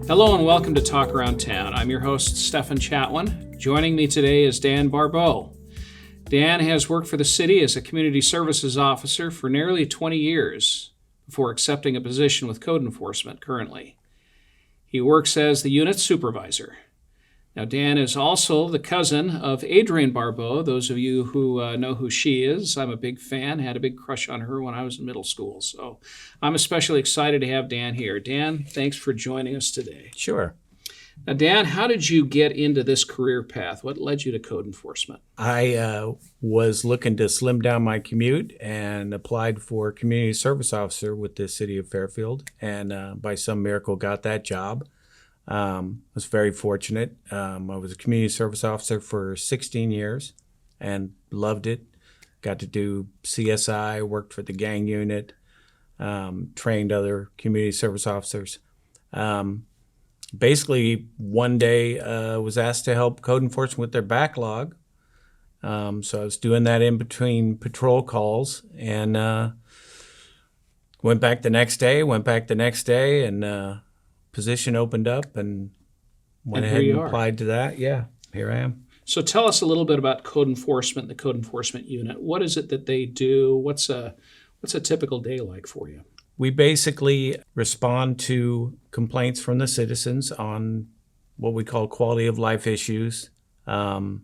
Hello and welcome to Talk Around Town. I'm your host, Stefan Chatwin. Joining me today is Dan Barbeau. Dan has worked for the city as a community services officer for nearly 20 years before accepting a position with code enforcement currently. He works as the unit supervisor. Now, Dan is also the cousin of Adrienne Barbeau. Those of you who know who she is, I'm a big fan, had a big crush on her when I was in middle school. So I'm especially excited to have Dan here. Dan, thanks for joining us today. Sure. Now, Dan, how did you get into this career path? What led you to code enforcement? I was looking to slim down my commute and applied for community service officer with the city of Fairfield, and by some miracle got that job. Was very fortunate. I was a community service officer for 16 years and loved it. Got to do CSI, worked for the gang unit, trained other community service officers. Basically, one day was asked to help code enforcement with their backlog. So I was doing that in between patrol calls and went back the next day, and position opened up and went ahead and applied to that. Yeah, here I am. So tell us a little bit about code enforcement, the code enforcement unit. What is it that they do? What's a typical day like for you? We basically respond to complaints from the citizens on what we call quality of life issues. It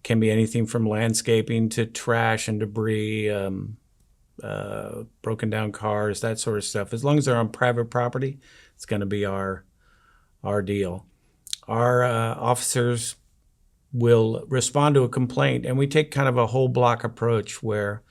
can be anything from landscaping to trash and debris, broken down cars, that sort of stuff. As long as they're on private property, it's going to be our deal. Our officers will respond to a complaint, and we take kind of a whole block approach where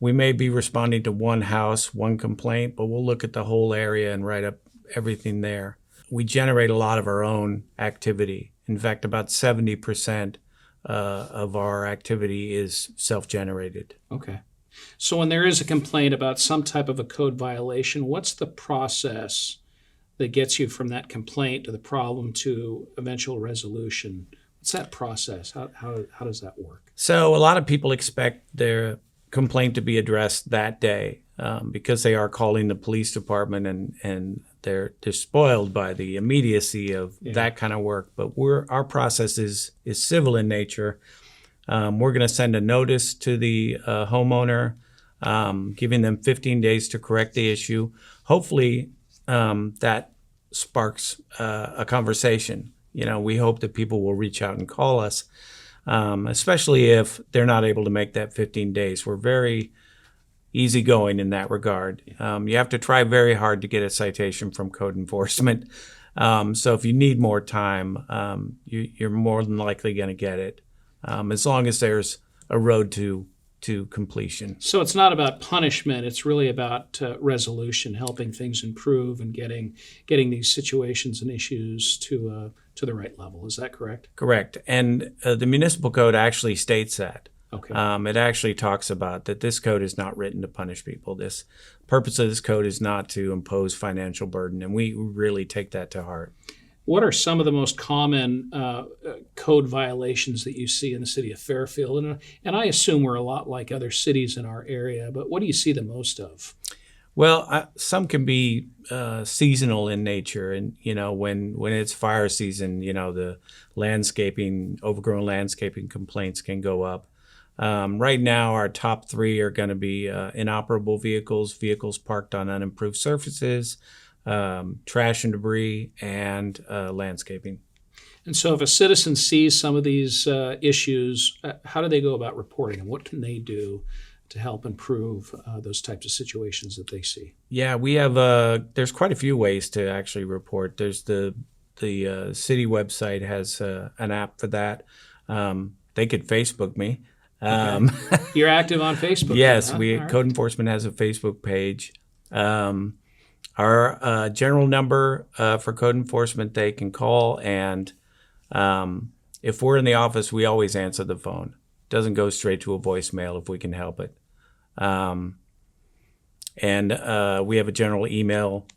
we may be responding to one house, one complaint, but we'll look at the whole area and write up everything there. We generate a lot of our own activity. In fact, about 70% of our activity is self-generated. Okay. So when there is a complaint about some type of a code violation, what's the process that gets you from that complaint to the problem to eventual resolution? What's that process? How does that work? So a lot of people expect their complaint to be addressed that day because they are calling the police department, and they're spoiled by the immediacy of that kind of work. But our process is civil in nature. We're going to send a notice to the homeowner, giving them 15 days to correct the issue. Hopefully, that sparks a conversation. You know, we hope that people will reach out and call us, especially if they're not able to make that 15 days. We're very easygoing in that regard. You have to try very hard to get a citation from code enforcement. So if you need more time, you're more than likely going to get it, as long as there's a road to completion. So it's not about punishment. It's really about resolution, helping things improve and getting these situations and issues to the right level. Is that correct? Correct. And the municipal code actually states that. Okay. It actually talks about that this code is not written to punish people. This purpose of this code is not to impose financial burden, and we really take that to heart. What are some of the most common code violations that you see in the city of Fairfield? And I assume we're a lot like other cities in our area, but what do you see the most of? Well, some can be seasonal in nature, and when it's fire season, the overgrown landscaping complaints can go up. Right now, our top three are going to be inoperable vehicles parked on unimproved surfaces, trash and debris, and landscaping. And so if a citizen sees some of these issues, how do they go about reporting them? What can they do to help improve those types of situations that they see? Yeah, we have there's quite a few ways to actually report. There's the city website has an app for that. They could Facebook me. Okay. You're active on Facebook? Yes, then, huh? Code Enforcement has a Facebook page. Our general number for code enforcement, they can call, and if we're in the office, we always answer the phone. It doesn't go straight to a voicemail if we can help it. And we have a general email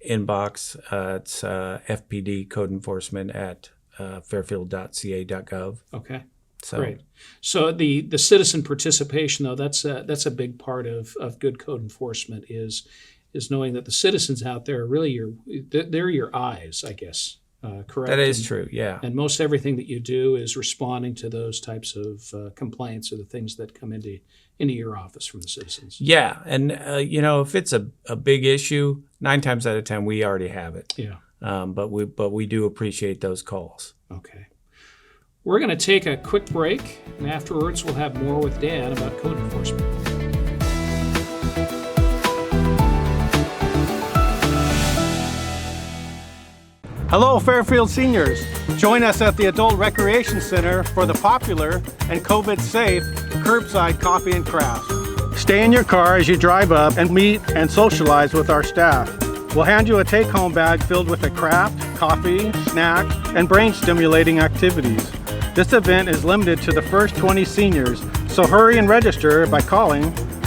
inbox. It's FPD Code Enforcement at fairfield.ca.gov. Okay. So, great. So the citizen participation, though, that's a big part of good code enforcement is is knowing that the citizens out there are really they're your eyes, I guess. Correct? That is true, yeah. And most everything that you do is responding to those types of complaints or the things that come into your office from the citizens. Yeah, and if it's a big issue, 9 times out of 10 we already have it. Yeah. But we do appreciate those calls. Okay. We're going to take a quick break, and afterwards we'll have more with Dan about code enforcement. Hello, Fairfield seniors. Join us at the Adult Recreation Center for the popular and COVID-safe curbside coffee and crafts. Stay in your car as you drive up and meet and socialize with our staff. We'll hand you a take-home bag filled with a craft, coffee, snack, and brain-stimulating activities. This event is limited to the first 20 seniors, so hurry and register by calling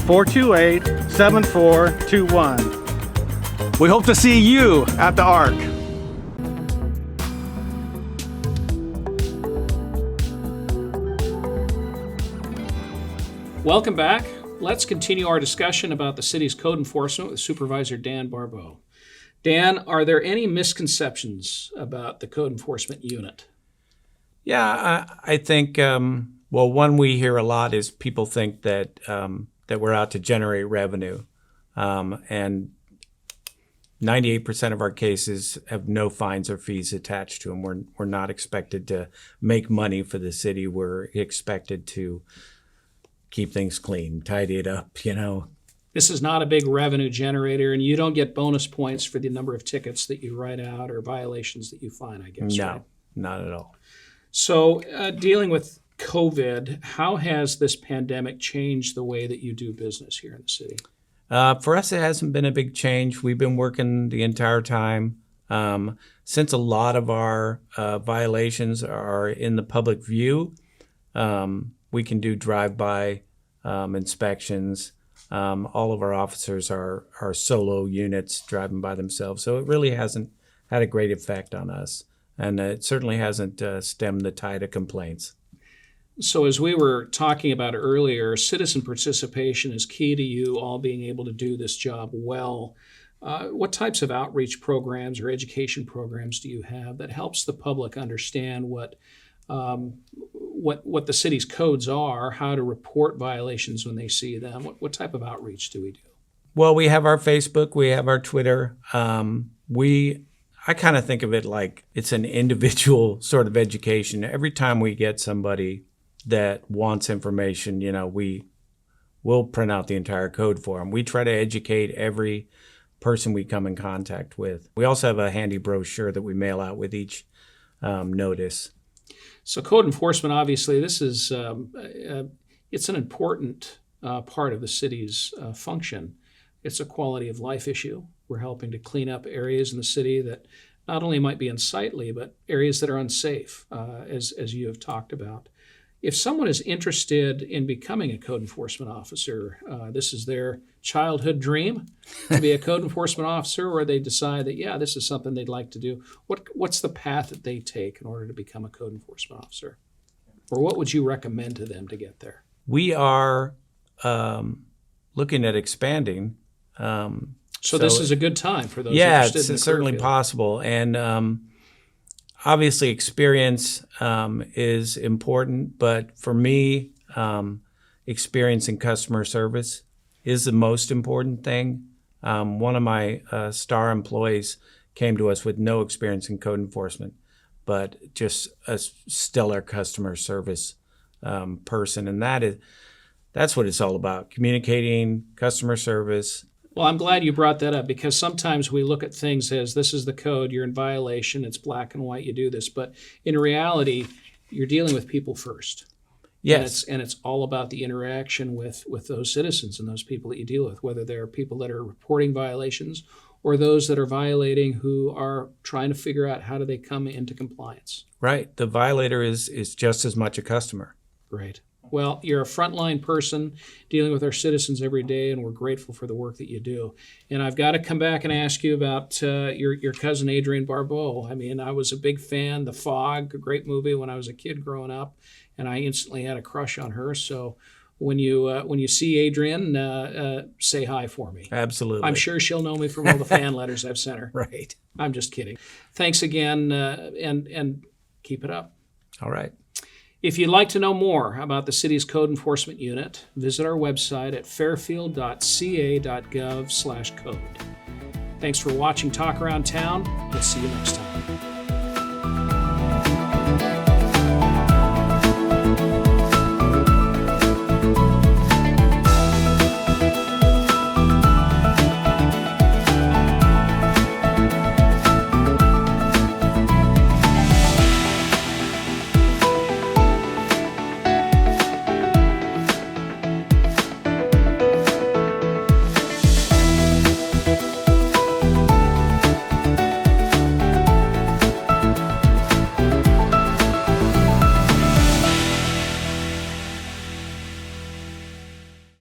428-7421. We hope to see you at the ARC. Welcome back. Let's continue our discussion about the city's code enforcement with Supervisor Dan Barbeau. Dan, are there any misconceptions about the code enforcement unit? Yeah, I think, one we hear a lot is people think that we're out to generate revenue. And 98% of our cases have no fines or fees attached to them. We're not expected to make money for the city. We're expected to keep things clean, tidy it up, This is not a big revenue generator, and you don't get bonus points for the number of tickets that you write out or violations that you find, I guess, No, right? not at all. So dealing with COVID, how has this pandemic changed the way that you do business here in the city? For us, it hasn't been a big change. We've been working the entire time. Since a lot of our violations are in the public view, we can do drive-by inspections. All of our officers are solo units driving by themselves, so it really hasn't had a great effect on us, and it certainly hasn't stemmed the tide of complaints. So as we were talking about earlier, citizen participation is key to you all being able to do this job well. What types of outreach programs or education programs do you have that helps the public understand what the city's codes are, how to report violations when they see them? What type of outreach do we do? Well, we have our Facebook, we have our Twitter. I kind of think of it like it's an individual sort of education. Every time we get somebody that wants information, we'll print out the entire code for them. We try to educate every person we come in contact with. We also have a handy brochure that we mail out with each notice. So code enforcement, obviously, this is it's an important part of the city's function. It's a quality of life issue. We're helping to clean up areas in the city that not only might be unsightly, but areas that are unsafe, as you have talked about. If someone is interested in becoming a code enforcement officer, this is their childhood dream to be a code enforcement officer, or they decide that, yeah, this is something they'd like to do. What's the path that they take in order to become a code enforcement officer? Or what would you recommend to them to get there? We are looking at expanding. So this is a good time for those yeah, interested in the it's certainly career field. possible. And obviously experience is important, but for me, experience in customer service is the most important thing. One of my star employees came to us with no experience in code enforcement, but just a stellar customer service person. And that's what it's all about, communicating, customer service. Well, I'm glad you brought that up, because sometimes we look at things as this is the code, you're in violation, it's black and white, you do this. But in reality, you're dealing with people first. Yes. And it's all about the interaction with those citizens and those people that you deal with, whether they're people that are reporting violations or those that are violating who are trying to figure out how do they come into compliance. Right. The violator is just as much a customer. Great. Well, you're a frontline person dealing with our citizens every day, and we're grateful for the work that you do. And I've got to come back and ask you about your cousin, Adrienne Barbeau. I mean, I was a big fan. The Fog, a great movie when I was a kid growing up, and I instantly had a crush on her. So when you see Adrian, say hi for me. Absolutely. I'm sure she'll know me from all the fan letters I've sent her. Right. I'm just kidding. Thanks again, and keep it up. All right. If you'd like to know more about the city's code enforcement unit, visit our website at fairfield.ca.gov/code. Thanks for watching Talk Around Town. We'll see you next time.